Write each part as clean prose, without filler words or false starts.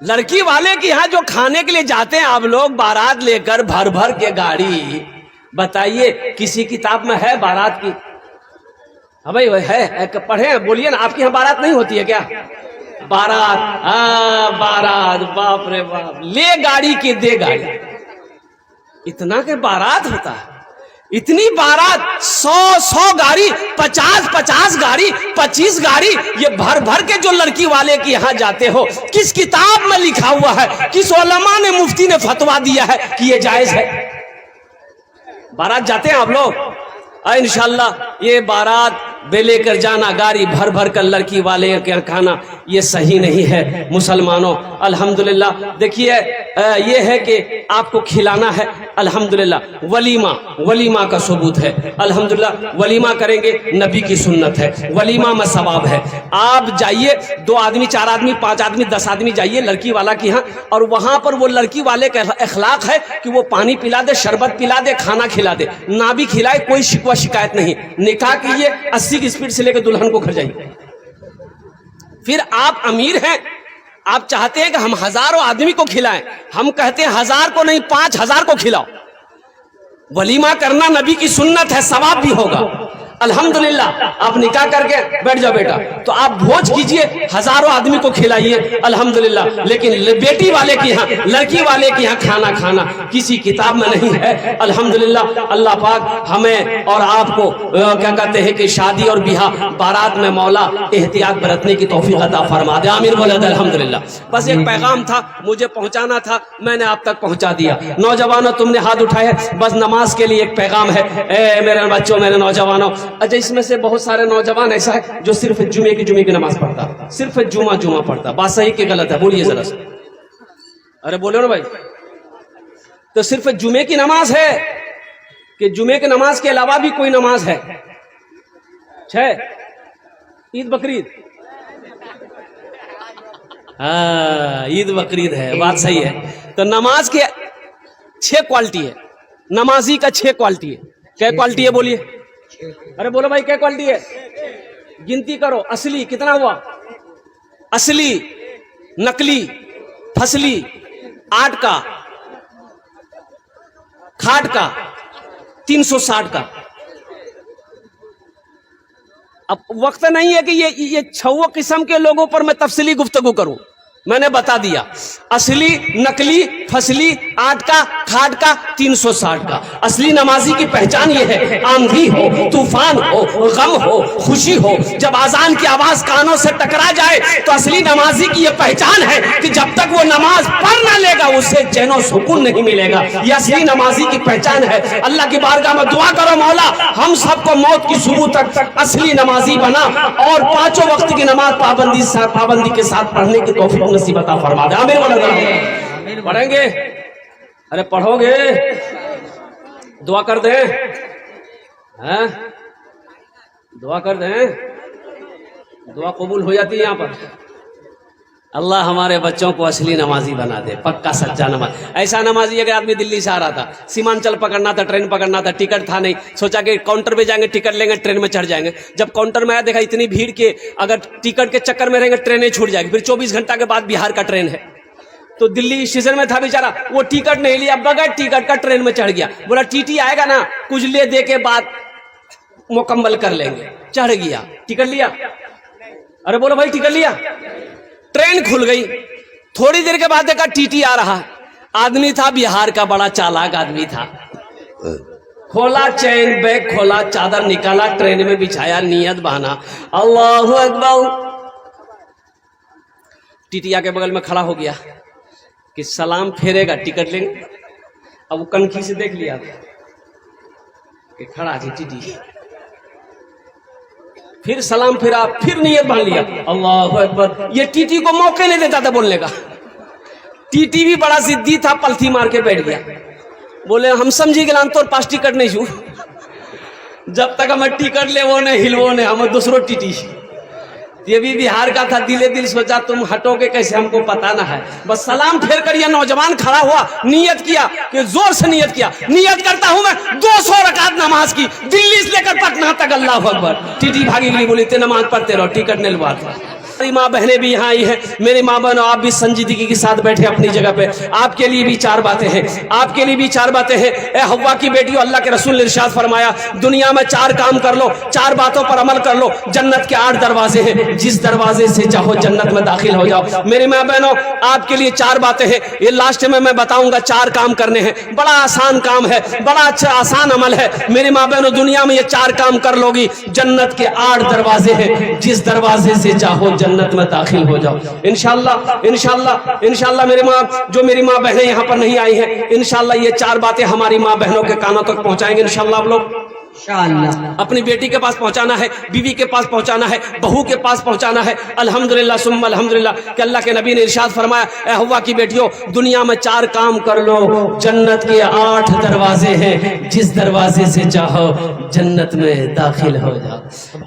लड़की वाले के यहाँ जो खाने के लिए जाते हैं आप लोग बारात लेकर भर भर के गाड़ी, बताइए किसी किताब में है बारात की? हाँ भाई है पढ़े, बोलिए ना, आपके यहाँ बारात नहीं होती है क्या? बारात, बारात, बाप रे बाप, ले गाड़ी के दे गाड़ी, इतना के बारात होता है। इतनी बारात, 100 गाड़ी, 50 गाड़ी, 25 गाड़ी, ये भर भर के जो लड़की वाले के यहाँ जाते हो, किस किताब में लिखा हुआ है, किस उलमा ने, मुफ्ती ने फतवा दिया है कि ये जायज है? बारात जाते हैं आप लोग, इंशाल्लाह ये बारात बे लेकर जाना, गाड़ी भर भर कर लड़की वाले के यहाँ खाना, ये सही नहीं है मुसलमानों। अल्हम्दुलिल्लाह देखिए, ये है कि आपको खिलाना है, अल्हम्दुलिल्लाह वलीमा का सबूत है, अल्हम्दुलिल्लाह वलीमा करेंगे, नबी की सुन्नत है, वलीमा में सवाब है। आप जाइए, 2 आदमी, 4 आदमी, 5 आदमी, 10 आदमी जाइए लड़की वाला के यहाँ, और वहां पर वो लड़की वाले का अखलाक है कि वो पानी पिला दे, शरबत पिला दे, खाना खिला दे, ना भी खिलाए, कोई शिकवा शिकायत नहीं। निकाह कीजिए, 80 की स्पीड से लेकर दुल्हन को घर जाइए। फिर आप अमीर हैं, आप चाहते हैं कि हम हजारों आदमी को खिलाएं, हम कहते हैं 1000 को नहीं, 5000 को खिलाओ। वलीमा करना नबी की सुन्नत है, सवाब भी होगा। अल्हम्दुलिल्लाह, आप निकाह करके बैठ जाओ बेटा, तो आप भोज कीजिए, हजारों आदमी को खिलाइए, अल्हम्दुलिल्लाह। लेकिन बेटी वाले के यहाँ, लड़की वाले के यहाँ खाना किसी किताब में नहीं है, अल्हम्दुलिल्लाह। अल्लाह पाक हमें और आपको क्या कहते हैं कि शादी और बियाह बारात में मौला एहतियात बरतने की तौफीक अता फरमा दे, आमीन बोले अल्हम्दुलिल्लाह। बस एक पैगाम था, मुझे पहुंचाना था, मैंने आप तक पहुंचा दिया। नौजवानों, तुमने हाथ उठाए, बस नमाज के लिए एक पैगाम है। मेरे बच्चों, मेरे नौजवानों, अच्छा इसमें से बहुत सारे नौजवान ऐसा है जो सिर्फ जुमे की नमाज पढ़ता, सिर्फ जुमा पढ़ता, बात सही कि गलत है? बोलिए जरा से, अरे बोलो ना भाई। तो सिर्फ जुमे की नमाज है कि जुमे की नमाज के अलावा भी कोई नमाज है? ईद बकरीद, ईद बकरीद है, बात सही है। तो नमाज के 6 क्वालिटी है, नमाजी का 6 क्वालिटी है। क्या क्वालिटी है बोलिए? अरे बोलो भाई, क्या क्वालिटी है? गिनती करो। असली कितना हुआ? असली, नकली, फसली, 8 का, खाट का, 360 का। अब वक्त नहीं है कि ये 6 किस्म के लोगों पर मैं तफसीली गुफ्तगू करूं, मैंने बता दिया। असली, नकली, फसली, 8 का, खाट का, 360 का। असली नमाजी की पहचान ये है, आंधी हो, तूफान हो, गम हो, खुशी हो, जब आजान की आवाज कानों से टकरा जाए तो असली नमाजी की ये पहचान है कि जब तक वो नमाज पढ़ ना लेगा उसे चैन और सुकून नहीं मिलेगा। ये असली नमाजी की पहचान है। अल्लाह की बारगाह में दुआ करो, मौला हम सबको मौत की सुबह तक असली नमाजी बना और 5 वक्त की नमाज पाबंदी के साथ पढ़ने की तौफीक नसीब अता फरमा दे, आमीन। पढ़ेंगे? अरे पढ़ोगे? दुआ कर दे, दुआ कर दे, दुआ कबूल हो जाती है यहाँ पर। अल्लाह हमारे बच्चों को असली नमाजी बना दे, पक्का सच्चा नमाज। ऐसा नमाजी, अगर आदमी दिल्ली से आ रहा था, सीमांचल पकड़ना था, ट्रेन पकड़ना था, टिकट था नहीं, सोचा कि काउंटर पे जाएंगे, टिकट लेंगे, ट्रेन में चढ़ जाएंगे। जब काउंटर में आया, देखा इतनी भीड़ के अगर टिकट के चक्कर में रहेंगे ट्रेनें छूट जाएगी। फिर 24 घंटा के बाद बिहार का ट्रेन है, तो दिल्ली स्टेशन में था बेचारा, वो टिकट नहीं लिया, बगैर टिकट का ट्रेन में चढ़ गया। बोला टीटी आएगा ना, कुछ ले दे के बाद मुकम्मल कर लेंगे। चढ़ गया, टिकट लिया। अरे बोलो भाई, टिकट लिया, ट्रेन खुल गई। थोड़ी देर के बाद देखा टीटी आ रहा है। आदमी था बिहार का, बड़ा चालाक आदमी था। खोला चैन, बैग खोला, चादर निकाला, ट्रेन में बिछाया, नियत बहाना, अल्लाहु अकबर। टीटी आके बगल में खड़ा हो गया कि सलाम फेरेगा, टिकट लेंगे। अब वो कनखी से देख लिया कि खड़ा थी टीटी। फिर सलाम फेरा, फिर नियत बांध लिया, अल्लाहु अकबर। ये टीटी को मौके नहीं देता था बोलने का। टीटी भी बड़ा जिद्दी था, पलथी मार के बैठ गया। बोले हम समझी गए तोर पास टिकट नहीं छू, जब तक हमें टिकट ले वो नहीं हिलवो नहीं, हमें दूसरो टीटी। ये भी बिहार का था, दिले दिल सोचा तुम हटोगे कैसे, हमको पता ना है। बस सलाम फेर कर यह नौजवान खड़ा हुआ, नियत किया कि जोर से नियत किया, नियत करता हूं मैं 200 रकात नमाज की, दिल्ली से लेकर पटना तक, अल्लाह अकबर। टीटी भागी गई, बोली ते नमाज पढ़ते रहो, टिकट नहीं लुआ था। हमारी माँ बहनें भी यहाँ आई हैं। मेरी माँ बहनों, आप भी संजीदगी के साथ बैठे अपनी जगह पे। आपके लिए भी 4 बातें हैं, आपके लिए भी 4 बातें हैं। ए हव्वा की बेटियों, अल्लाह के रसूल ने इरशाद फरमाया, दुनिया में 4 काम कर लो, 4 बातों पर अमल कर लो, जन्नत के 8 दरवाजे हैं, जिस दरवाजे से चाहो जन्नत में दाखिल हो जाओ। मेरी माँ बहनों, आपके लिए 4 बातें हैं। ये लास्ट में मैं बताऊंगा 4 काम करने हैं। बड़ा आसान काम है, बड़ा अच्छा आसान अमल है। मेरी माँ बहनों, दुनिया में ये 4 काम कर लोगी, जन्नत के 8 दरवाजे हैं, जिस दरवाजे से चाहो जन्नत में दाखिल हो जाओ। इंशाअल्लाह इंशाअल्लाह इंशाअल्लाह मेरी माँ, जो मेरी माँ बहनें यहाँ पर नहीं आई हैं, इंशाअल्लाह ये 4 बातें हमारी माँ बहनों के कानों तक पहुंचाएंगे इंशाअल्लाह। आप लोग अपनी बेटी के पास पहुंचाना है, बीवी के पास पहुंचाना है, बहू के पास पहुंचाना है। अल्हम्दुलिल्लाह सुम्मा अल्हम्दुलिल्लाह कि अल्लाह के नबी ने इरशाद फरमाया, ए हव्वा की बेटियों, दुनिया में 4 काम कर लो, जन्नत के 8 दरवाजे हैं, जिस दरवाजे से चाहो जन्नत में दाखिल हो जाओ।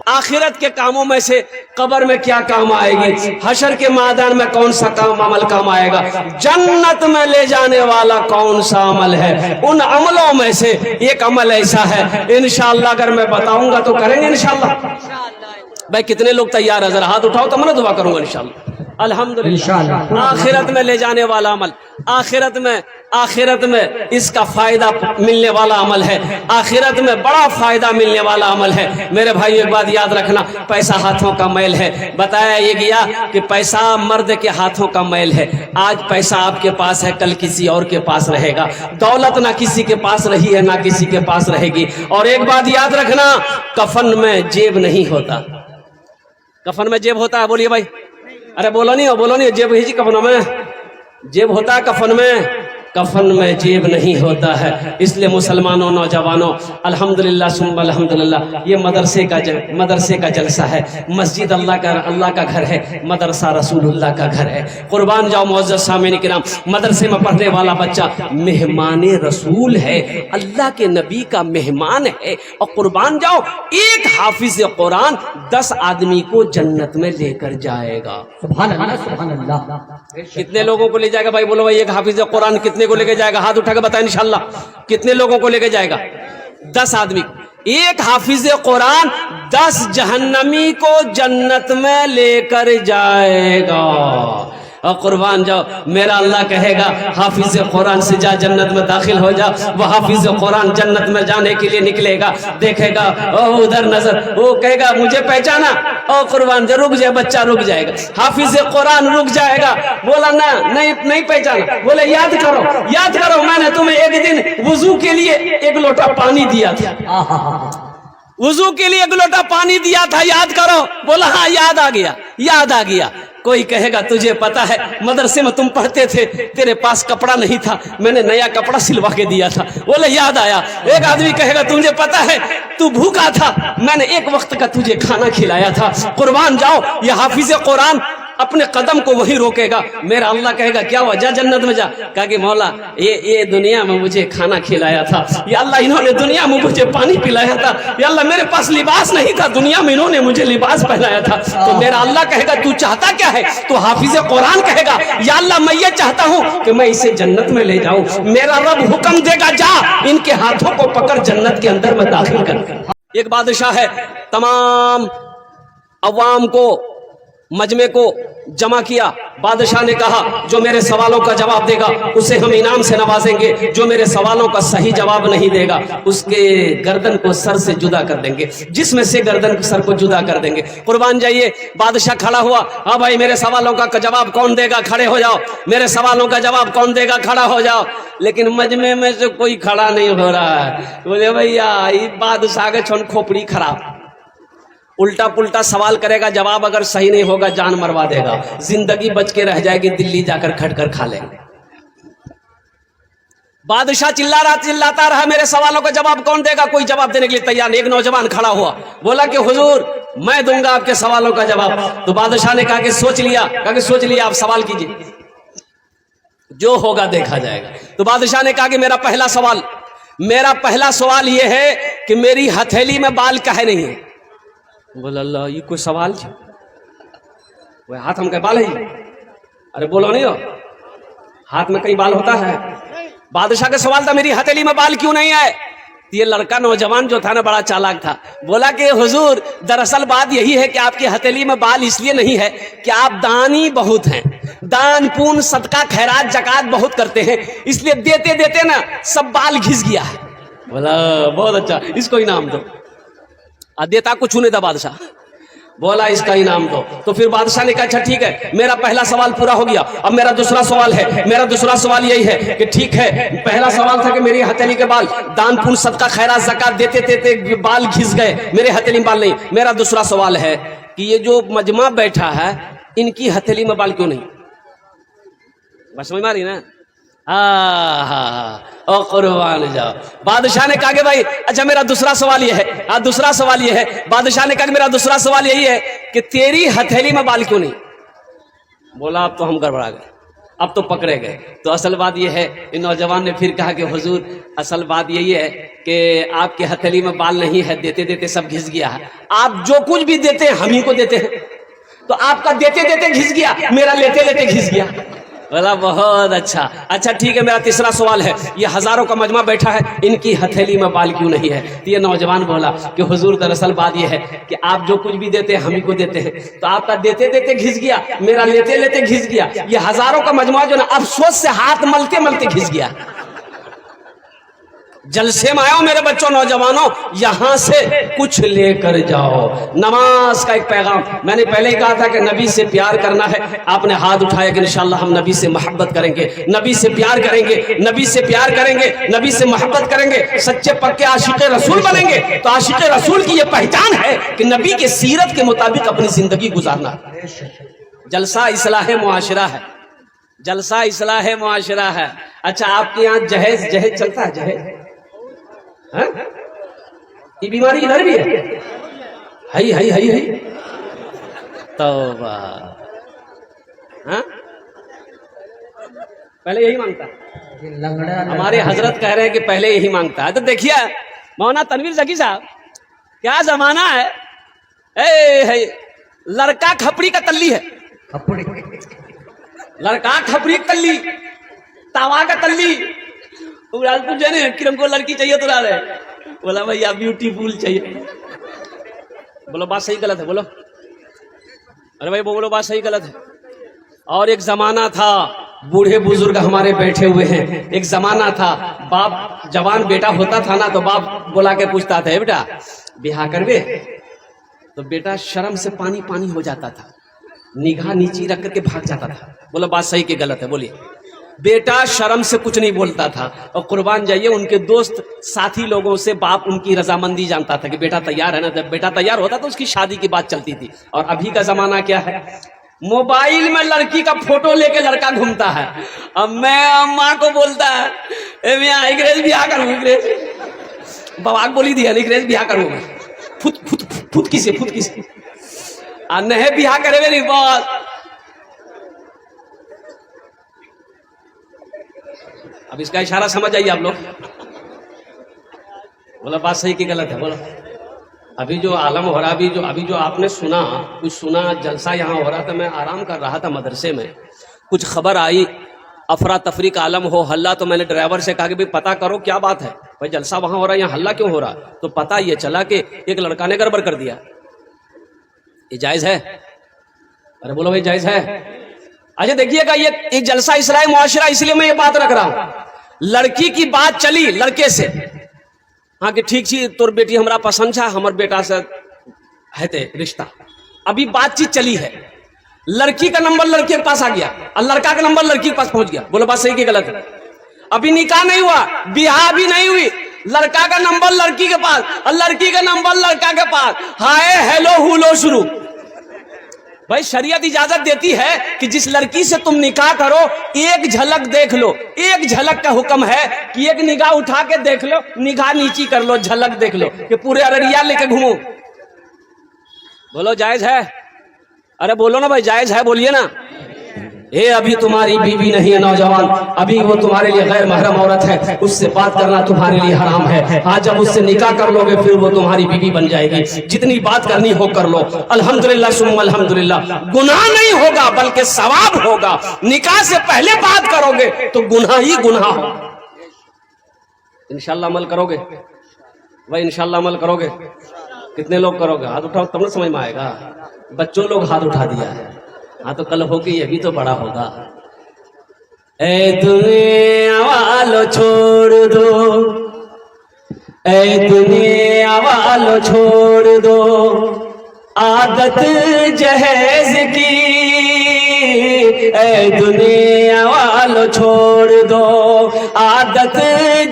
आखिरत के कामों में से कब्र में क्या काम आएगी, हशर के मैदान में कौन सा काम अमल काम आएगा, जन्नत में ले जाने वाला कौन सा अमल है, उन अमलों में से एक अमल ऐसा है, इंशाअल्लाह अगर मैं बताऊंगा तो करेंगे इंशाअल्लाह। भाई कितने लोग तैयार है, जरा हाथ उठाओ तो मैं दुआ करूंगा इंशाअल्लाह। अल्हम्दुलिल्लाह, आखिरत में ले जाने वाला अमल, आखिरत में इसका फायदा मिलने वाला अमल है, आखिरत में बड़ा फायदा मिलने वाला अमल है। मेरे भाई एक बात याद रखना, पैसा हाथों का मैल है। बताया ये गया कि पैसा मर्द के हाथों का मैल है। आज पैसा आपके पास है, कल किसी और के पास रहेगा। दौलत ना किसी के पास रही है, ना किसी के पास रहेगी। और एक बात याद रखना, कफन में जेब नहीं होता। कफन में जेब होता है? बोलिए भाई, अरे बोलो नहीं, जेब ही कफन में जेब होता है, कफन में जेब नहीं होता है। इसलिए मुसलमानों, नौजवानों, अल्हम्दुलिल्लाह सुम्मा अल्हम्दुलिल्लाह, ये मदरसे का जलसा है। मस्जिद अल्लाह का घर है, मदरसा रसूलुल्लाह का घर है। कुर्बान जाओ मुअज़्ज़ज़ सामीन किराम, मदरसे में पढ़ने वाला बच्चा मेहमान रसूल है, अल्लाह के नबी का मेहमान है। और कुर्बान जाओ, एक हाफिज कुरान 10 आदमी को जन्नत में लेकर जाएगा। सुभान अल्लाह, सुभान अल्लाह। कितने लोगों को ले जाएगा भाई? बोलो भाई, एक हाफिज कुरान कितने को लेके जाएगा? हाथ उठा के बताएं इंशाअल्लाह, कितने लोगों को लेके जाएगा? 10 आदमी। एक हाफिज कुरान 10 जहन्नमी को जन्नत में लेकर जाएगा। और कुर्बान जाओ, मेरा अल्लाह कहेगा हाफिज कुरान से जा जन्नत में दाखिल हो जा। वह हाफिज कुरान जन्नत में जाने के लिए निकलेगा, देखेगा ओ उधर नजर, वो कहेगा मुझे पहचाना। ओ कुर्बान जा, रुक जाए बच्चा, रुक जाएगा। हाफिज कुरान रुक जाएगा, बोला ना नहीं पहचाना। बोले याद करो, मैंने तुम्हें एक दिन वुजू के लिए 1 लोटा पानी दिया था, वुजू के लिए 1 लोटा पानी दिया था, याद करो। बोला हाँ याद आ गया। कोई कहेगा तुझे पता है मदरसे में तुम पढ़ते थे, तेरे पास कपड़ा नहीं था, मैंने नया कपड़ा सिलवा के दिया था। बोले याद आया। एक आदमी कहेगा तुझे पता है तू भूखा था, मैंने 1 वक्त का तुझे खाना खिलाया था। कुर्बान जाओ, ये हाफिज कुरान अपने कदम को वही रोकेगा। मेरा अल्लाह कहेगा क्या हुआ, जा जन्नत में जा। कहा कि मौला ये दुनिया में मुझे खाना खिलाया था, या अल्लाह इन्होंने दुनिया में मुझे पानी पिलाया था, या अल्लाह मेरे पास लिबास नहीं था, दुनिया में इन्होंने मुझे लिबास पहनाया था। तो मेरा अल्लाह कहेगा तू चाहता क्या है? तो हाफिज कुरान कहेगा या अल्लाह मैं ये चाहता हूँ कि मैं इसे जन्नत में ले जाऊं। मेरा रब हुक्म देगा जा इनके हाथों को पकड़ जन्नत के अंदर में दाखिल कर। एक बादशाह है, तमाम अवाम को, मजमे को जमा किया। बादशाह ने कहा जो मेरे सवालों का जवाब देगा उसे हम इनाम से नवाजेंगे, जो मेरे सवालों का सही जवाब नहीं देगा उसके गर्दन को सर से जुदा कर देंगे, जिसमें से गर्दन सर को जुदा कर देंगे। कुर्बान जाइए, बादशाह खड़ा हुआ, हाँ भाई मेरे सवालों का जवाब कौन देगा, खड़े हो जाओ, मेरे सवालों का जवाब कौन देगा, खड़ा हो जाओ। लेकिन मजमे में से कोई खड़ा नहीं हो रहा है। बोले भैया ये बादशाह के छोन खोपड़ी खराब, उल्टा पुल्टा सवाल करेगा, जवाब अगर सही नहीं होगा जान मरवा देगा, जिंदगी बच के रह जाएगी, दिल्ली जाकर खटकर खा लेंगे। बादशाह चिल्लाता रहा मेरे सवालों का जवाब कौन देगा, कोई जवाब देने के लिए तैयार नहीं। एक नौजवान खड़ा हुआ, बोला कि हुजूर मैं दूंगा आपके सवालों का जवाब। तो बादशाह ने कहा कि सोच लिया, आप सवाल कीजिए, जो होगा देखा जाएगा। तो बादशाह ने कहा कि मेरा पहला सवाल यह है कि मेरी हथेली में बाल काहे नहीं है। बोला अल्लाह ये कोई सवाल है, वो हाथ में कहीं बाल है? अरे बोलो नहीं हो, हाथ में कहीं बाल होता है? बादशाह का सवाल था मेरी हथेली में बाल क्यों नहीं है? یہ لڑکا نوجوان جو تھا نا بڑا چالاک تھا، بولا کہ حضور دراصل بات یہی ہے کہ آپ کی ہتھیلی میں بال اس لیے نہیں ہے کہ آپ دانی بہت ہیں، دان پون صدقہ خیرات زکات بہت کرتے ہیں، اس لیے دیتے دیتے نا سب بال گھس گیا ہے۔ بولا بہت اچھا، اس کو انعام دو۔ دیتا کچھ نہیں تھا بادشاہ، بولا اس کا انعام دو۔ تو پھر بادشاہ نے کہا اچھا ٹھیک ہے، میرا پہلا سوال پورا ہو گیا، اب میرا دوسرا سوال ہے۔ میرا دوسرا سوال یہی ہے کہ ٹھیک ہے، پہلا سوال تھا کہ میری ہتھیلی کے بال دان پون صدقہ خیرات زکات دیتے دیتے بال گھس گئے، میرے ہتھیلی میں بال نہیں۔ میرا دوسرا سوال ہے کہ یہ جو مجمع بیٹھا ہے ان کی ہتھیلی میں بال کیوں نہیں؟ بس سمجھ ماری نا؟ او قربان جاؤ۔ بادشاہ نے کہا کہ بھائی اچھا میرا دوسرا سوال یہ ہے، دوسرا سوال یہ ہے، بادشاہ نے کہا کہ میرا دوسرا سوال یہی ہے کہ تیری ہتھیلی میں بال کیوں نہیں؟ بولا اب تو ہم گڑبڑا گئے، اب تو پکڑے گئے۔ تو اصل بات یہ ہے، ان نوجوان نے پھر کہا کہ حضور اصل بات یہی ہے کہ آپ کی ہتھیلی میں بال نہیں ہے، دیتے دیتے سب گھس گیا ہے، آپ جو کچھ بھی دیتے ہیں ہم ہی کو دیتے ہیں، تو آپ کا دیتے دیتے گھس گیا، میرا لیتے لیتے گھس گیا۔ بولا بہت اچھا، اچھا ٹھیک ہے، میرا تیسرا سوال ہے، یہ ہزاروں کا مجمع بیٹھا ہے ان کی ہتھیلی میں بال کیوں نہیں ہے؟ تو یہ نوجوان بولا کہ حضور دراصل بات یہ ہے کہ آپ جو کچھ بھی دیتے ہیں ہم ہی کو دیتے ہیں، تو آپ کا دیتے دیتے گھس گیا، میرا لیتے لیتے گھس گیا، یہ ہزاروں کا مجموعہ جو نا افسوس سے ہاتھ ملتے ملتے گھس گیا۔ جلسے میں آیا ہوں میرے بچوں نوجوانوں، یہاں سے کچھ لے کر جاؤ۔ نماز کا ایک پیغام، میں نے پہلے ہی کہا تھا کہ نبی سے پیار کرنا ہے، آپ نے ہاتھ اٹھایا کہ انشاءاللہ ہم نبی سے محبت کریں گے، نبی سے پیار کریں گے، نبی سے پیار کریں گے، نبی سے محبت کریں گے، سچے پکے عاشق رسول بنیں گے۔ تو عاشق رسول کی یہ پہچان ہے کہ نبی کے سیرت کے مطابق اپنی زندگی گزارنا۔ جلسہ اصلاح معاشرہ ہے، جلسہ اصلاح معاشرہ ہے۔ اچھا آپ کے یہاں جہیز چلتا ہے؟ جہیز یہ بیماری ادھر بھی ہے؟ توبہ، پہلے یہی مانگتا ہمارے حضرت کہہ رہے ہیں کہ پہلے یہی مانگتا ہے۔ تو دیکھیے مولانا تنویر زکی صاحب، کیا زمانہ ہے، لڑکا کھپڑی کا تلی ہے، لڑکا کھپڑی کا تلی، تاوا کا تلی، کرم کو لڑکی چاہیے تو رہے، بولا بھیا بیوٹیفل چاہیے۔ بولو بات صحیح غلط ہے؟ بولو، ارے بھائی بولو بات صحیح غلط ہے۔ اور ایک زمانہ تھا، بوڑھے بزرگ ہمارے بیٹھے ہوئے ہیں، ایک زمانہ تھا باپ جوان بیٹا ہوتا تھا نا تو باپ بلا کے پوچھتا تھا بیٹا بیاہ کروے؟ تو بیٹا شرم سے پانی پانی ہو جاتا تھا، نگاہ نیچی رکھ کر کے بھاگ جاتا تھا۔ بولو بات صحیح کہ غلط ہے؟ بولیے۔ بیٹا شرم سے کچھ نہیں بولتا تھا، اور قربان جائیے ان کے دوست ساتھی لوگوں سے باپ ان کی رضامندی جانتا تھا کہ بیٹا تیار ہے نا، جب بیٹا تیار ہوتا تو اس کی شادی کی بات چلتی تھی۔ اور ابھی کا زمانہ کیا ہے، موبائل میں لڑکی کا فوٹو لے کے لڑکا گھومتا ہے، اب میں اماں کو بولتا ہے اے میاں انگریز بیاہ کروں، انگریز بواک بولی دیا انگریز بیاہ کروں، فت کسی نہیں بیاہ کرے میری بات۔ اب اس کا اشارہ سمجھ آئیے آپ لوگ؟ بولا بات صحیح کی غلط ہے؟ بولو۔ ابھی جو عالم ہو رہا، ابھی جو آپ نے سنا، کچھ سنا، جلسہ یہاں ہو رہا تھا، میں آرام کر رہا تھا مدرسے میں، کچھ خبر آئی افراتفری کا عالم ہو، ہلہ، تو میں نے ڈرائیور سے کہا کہ بھائی پتہ کرو کیا بات ہے، بھائی جلسہ وہاں ہو رہا ہے یہاں ہلہ کیوں ہو رہا؟ تو پتہ یہ چلا کہ ایک لڑکا نے گڑبڑ کر دیا۔ یہ جائز ہے؟ ارے بولو بھائی جائز ہے؟ اچھا دیکھیے گا، یہ ایک جلسہ اصلاح معاشرہ، اس لیے میں یہ بات رکھ رہا ہوں۔ لڑکی کی بات چلی لڑکے سے، ہاں کہ ٹھیک چھی تور بیٹی ہمارا پسند چھا، ہمار بیٹا سے ہے تے رشتہ، ابھی بات چیت چلی ہے، لڑکی کا نمبر لڑکے کے پاس آ گیا اور لڑکا کا نمبر لڑکی کے پاس پہنچ گیا۔ بولو بات صحیح کہ غلط ہے؟ ابھی نکاح نہیں ہوا، بیاہ بھی نہیں ہوئی، لڑکا کا نمبر لڑکی کے پاس اور لڑکی کا نمبر لڑکا کے پاس، ہائے ہیلو ہولو شروع۔ بھائی شریعت اجازت دیتی ہے کہ جس لڑکی سے تم نکاح کرو ایک جھلک دیکھ لو، ایک جھلک کا حکم ہے کہ ایک نگاہ اٹھا کے دیکھ لو، نگاہ نیچی کر لو، جھلک دیکھ لو، کہ پورے ارریا لے کے گھومو۔ بولو جائز ہے؟ ارے بولو نا بھائی جائز ہے، بولیے نا۔ اے ابھی تمہاری بیوی نہیں ہے نوجوان، ابھی وہ تمہارے لیے غیر محرم عورت ہے، اس سے بات کرنا تمہارے لیے حرام ہے۔ آج جب اس سے نکاح کر لو گے پھر وہ تمہاری بیوی بن جائے گی، جتنی بات کرنی ہو کر لو۔ الحمدللہ ثم الحمدللہ، گناہ نہیں ہوگا بلکہ ثواب ہوگا۔ نکاح سے پہلے بات کرو گے تو گناہ ہی گناہ ہوگا۔ انشاءاللہ عمل کرو گے؟ भाई इंशाल्लाह अमल करोगे? कितने लोग करोगे? हाथ उठाओ तब ना समझ में आएगा। बच्चों लोग हाथ उठा दिया है। हाँ तो कल होके ये भी तो बड़ा होगा। ए दुनिया वालों छोड़ दो, ए दुनिया वालों छोड़ दो आदत जहेज की, ए दुनिया वालों छोड़ दो आदत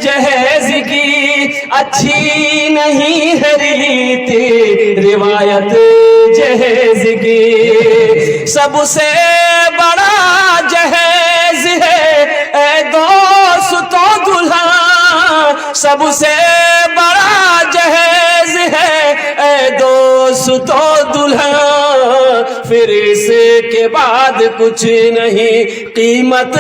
जहेज की, अच्छी नहीं है रीति रिवायत जहेज की, सबसे बड़ा जहेज है ए दोस्तों दुल्हा, सबसे बड़ा जहेज है ए दोस्तों दुल्हा, फिर इसके बाद कुछ नहीं कीमत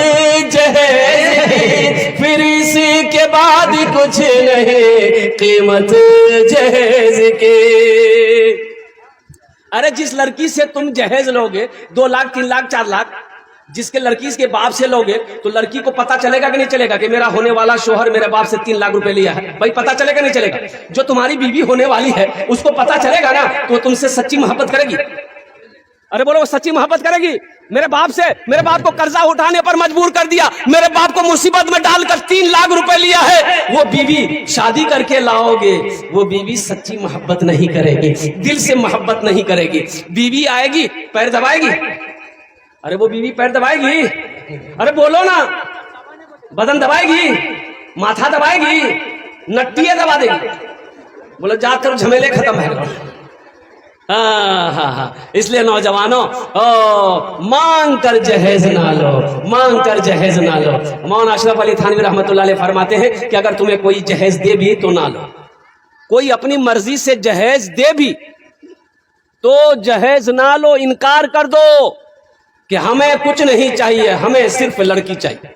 जहेज की, फिर इसके बाद कुछ नहीं कीमत जहेज की। अरे जिस लड़की से तुम जहेज लोगे 2 लाख 3 लाख 4 लाख, जिसके लड़की के बाप से लोगे तो लड़की को पता चलेगा कि नहीं चलेगा कि मेरा होने वाला शोहर मेरे बाप से 3 लाख रुपए लिया है? भाई पता चलेगा नहीं चलेगा? जो तुम्हारी बीवी होने वाली है उसको पता चलेगा ना तो तुमसे सच्ची मोहब्बत करेगी। अरे बोलो, वो सच्ची मोहब्बत करेगी? मेरे बाप से, मेरे बाप को कर्जा उठाने पर मजबूर कर दिया, मेरे बाप को मुसीबत में डालकर 3 लाख रुपए लिया है, वो बीवी शादी करके लाओगे, वो बीवी सच्ची मोहब्बत नहीं करेगी, दिल से मोहब्बत नहीं करेगी। बीवी आएगी पैर दबाएगी, अरे वो बीवी पैर दबाएगी? अरे बोलो ना, बदन दबाएगी, माथा दबाएगी, नट्टियां दबा देगी। बोलो जाकर झमेले खत्म है। हाँ, इसलिए नौजवानों मांग कर जहेज ना लो, मांग कर जहेज ना लो। मौलाना अशरफ अली थानवी रहमतुल्लाह अलैह फरमाते हैं कि अगर तुम्हें कोई जहेज दे भी तो ना लो। कोई अपनी मर्जी से जहेज दे भी तो जहेज ना लो, इनकार कर दो कि हमें कुछ नहीं चाहिए, हमें सिर्फ लड़की चाहिए,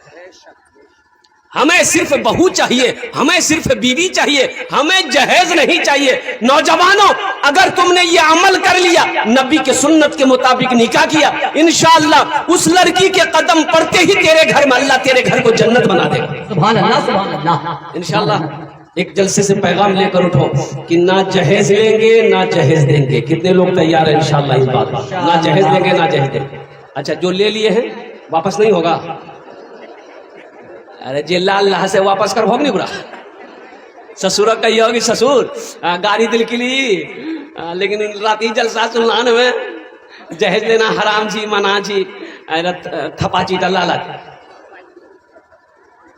हमें सिर्फ बहू चाहिए, हमें सिर्फ बीवी चाहिए, हमें जहेज नहीं चाहिए। नौजवानों, अगर तुमने ये अमल कर लिया, नबी के सुन्नत के मुताबिक निकाह किया, इंशाअल्लाह उस लड़की के कदम पड़ते ही तेरे घर में अल्लाह तेरे घर को जन्नत बना देगा। सुभान अल्लाह, सुभान अल्लाह। इंशाअल्लाह एक जलसे से पैगाम लेकर उठो कि ना जहेज लेंगे ना जहेज देंगे। कितने लोग तैयार हैं इंशाअल्लाह इस बात पर? ना जहेज देंगे ना जहेज देंगे। अच्छा, जो ले लिए हैं वापस नहीं होगा? अरे जे लाल लहा से वापस कर भोग नहीं बुरा। ससुर कही होगी ससुर गाड़ी दिल के लिए, लेकिन राती जलसा सुनलान में जहेज लेना हराम जी मना जी थपा जी डला।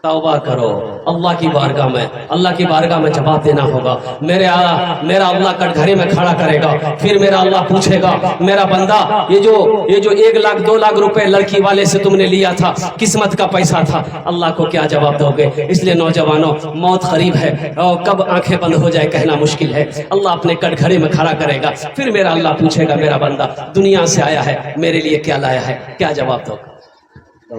तौबा करो, अल्लाह की बारगाह में, अल्लाह की बारगाह में जवाब देना होगा। मेरा अल्लाह कटघरे में खड़ा करेगा, फिर मेरा अल्लाह पूछेगा, मेरा बंदा ये जो 1 लाख 2 लाख रुपए लड़की वाले से तुमने लिया था, किस्मत का पैसा था, अल्लाह को क्या जवाब दोगे? इसलिए नौजवानों, मौत करीब है और कब आंखें बंद हो जाए कहना मुश्किल है। अल्लाह अपने कटघरे में खड़ा करेगा, फिर मेरा अल्लाह पूछेगा, मेरा बंदा दुनिया से आया है, मेरे लिए क्या लाया है? क्या जवाब दोगे?